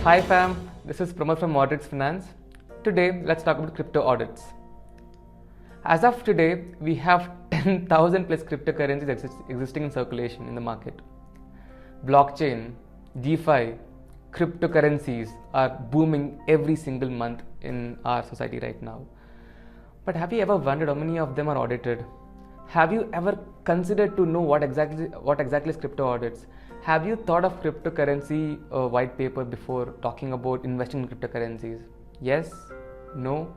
Hi fam, this is Pramod from Audrix Finance. Today, let's talk about crypto audits. As of today, we have 10,000 plus cryptocurrencies existing in circulation in the market. Blockchain, DeFi, cryptocurrencies are booming every single month in our society right now. But have you ever wondered how many of them are audited? Have you ever considered to know what exactly is crypto audits? Have you thought of cryptocurrency white paper before talking about investing in cryptocurrencies? Yes? No?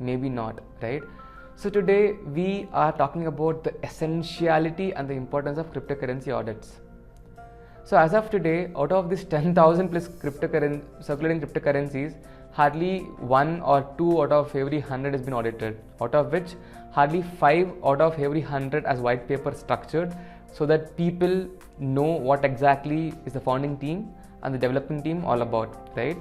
Maybe not, right? So today we are talking about the essentiality and the importance of cryptocurrency audits. So as of today, out of this 10,000 plus circulating cryptocurrencies, hardly 1 or 2 out of every 100 has been audited, out of which hardly 5 out of every 100 as white paper structured, so that people know what exactly is the founding team and the developing team all about, right?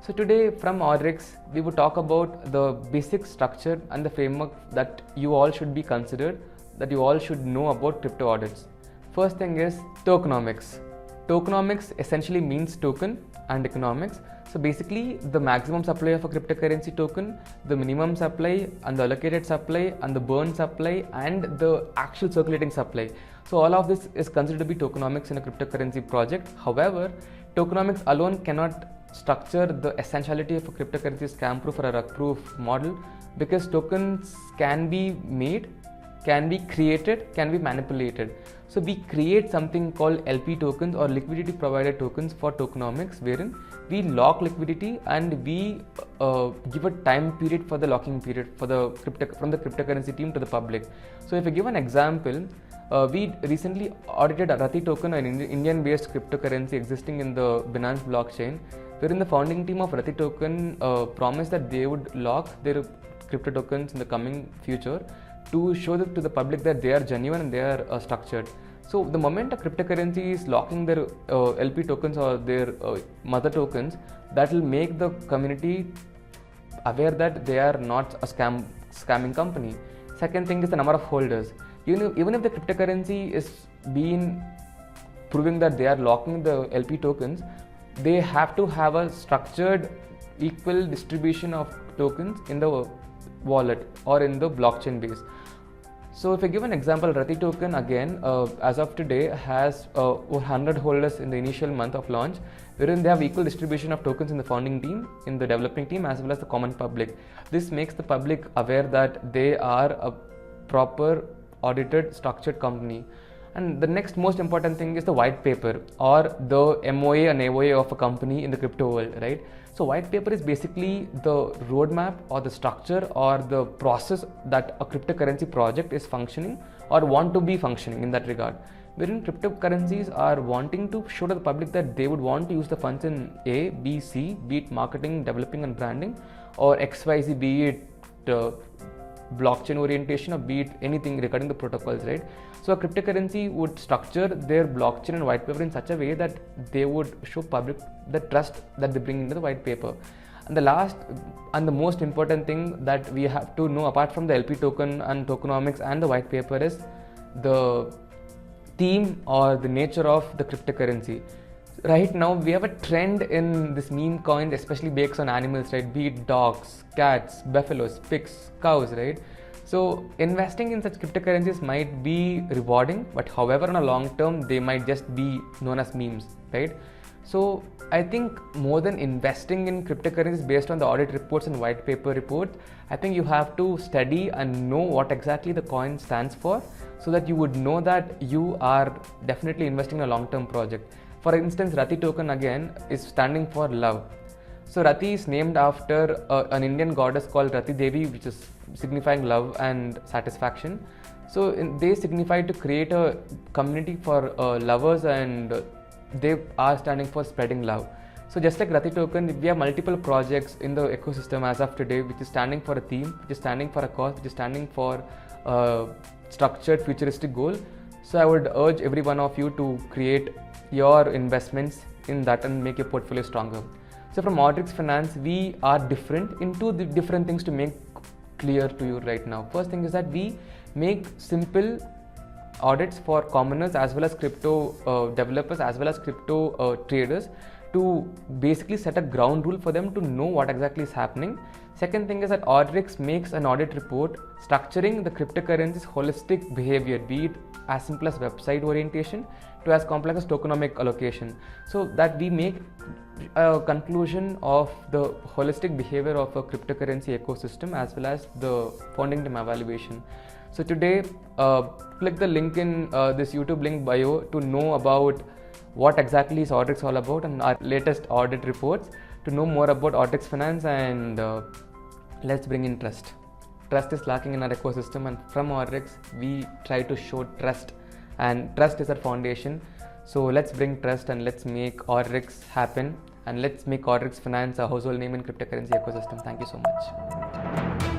So today from Audrix, we will talk about the basic structure and the framework that you all should be considered, that you all should know about crypto audits. First thing is tokenomics. Tokenomics essentially means token and economics. So basically the maximum supply of a cryptocurrency token, the minimum supply and the allocated supply and the burn supply and the actual circulating supply. So all of this is considered to be tokenomics in a cryptocurrency project. However, tokenomics alone cannot structure the essentiality of a cryptocurrency scam proof or a rug proof model, because tokens can be made, can be created, can be manipulated. So we create something called LP tokens or liquidity provided tokens for tokenomics, wherein we lock liquidity and we give a time period for the locking period for the from the cryptocurrency team to the public. So if I give an example, we recently audited a Rati token, an Indian-based cryptocurrency existing in the Binance blockchain, wherein the founding team of Rati token promised that they would lock their crypto tokens in the coming future to show to the public that they are genuine and they are structured. So the moment a cryptocurrency is locking their LP tokens or their mother tokens, that will make the community aware that they are not a scamming company. Second thing is the number of holders. Even if the cryptocurrency is being proving that they are locking the LP tokens, they have to have a structured equal distribution of tokens in the wallet or in the blockchain base. So if I give an example, Rati token again, as of today has 100 holders in the initial month of launch, wherein they have equal distribution of tokens in the founding team, in the developing team, as well as the common public. This makes the public aware that they are a proper audited structured company. And the next most important thing is the white paper or the MOA and AOA of a company in the crypto world, right? So white paper is basically the roadmap or the structure or the process that a cryptocurrency project is functioning or want to be functioning in that regard. Wherein cryptocurrencies are wanting to show to the public that they would want to use the funds in A, B, C, be it marketing, developing and branding, or XYZ, be it blockchain orientation or be it anything regarding the protocols, right? So a cryptocurrency would structure their blockchain and white paper in such a way that they would show public the trust that they bring into the white paper. And the last and the most important thing that we have to know, apart from the LP token and tokenomics and the white paper, is the theme or the nature of the cryptocurrency. Right now we have a trend in this meme coin, especially based on animals, right? Be it dogs, cats, buffaloes, pigs, cows, right? So investing in such cryptocurrencies might be rewarding, but however on a long term they might just be known as memes, right? So I think more than investing in cryptocurrencies based on the audit reports and white paper reports, I think you have to study and know what exactly the coin stands for, so that you would know that you are definitely investing in a long-term project. For instance, Rati token again is standing for love. So Rati is named after an Indian goddess called Rati Devi, which is signifying love and satisfaction. So they signify to create a community for lovers, and they are standing for spreading love. So just like Rati token, we have multiple projects in the ecosystem as of today, which is standing for a theme, which is standing for a cause, which is standing for a structured futuristic goal. So I would urge every one of you to create your investments in that and make your portfolio stronger. So from Audrix Finance, we are different in two different things to make clear to you right now. First thing is that we make simple audits for commoners as well as crypto developers as well as crypto traders to basically set a ground rule for them to know what exactly is happening. Second thing is that Audrix makes an audit report structuring the cryptocurrency's holistic behavior, be it as simple as website orientation to as complex as tokenomic allocation, so that we make a conclusion of the holistic behavior of a cryptocurrency ecosystem as well as the founding team evaluation. So today, click the link in this YouTube link bio to know about what exactly is Audrix all about and our latest audit reports, to know more about Audrix Finance, and let's bring in trust. Trust is lacking in our ecosystem, and from Audrix we try to show trust, and trust is our foundation. So let's bring trust and let's make Audrix happen, and let's make Audrix Finance a household name in cryptocurrency ecosystem. Thank you so much.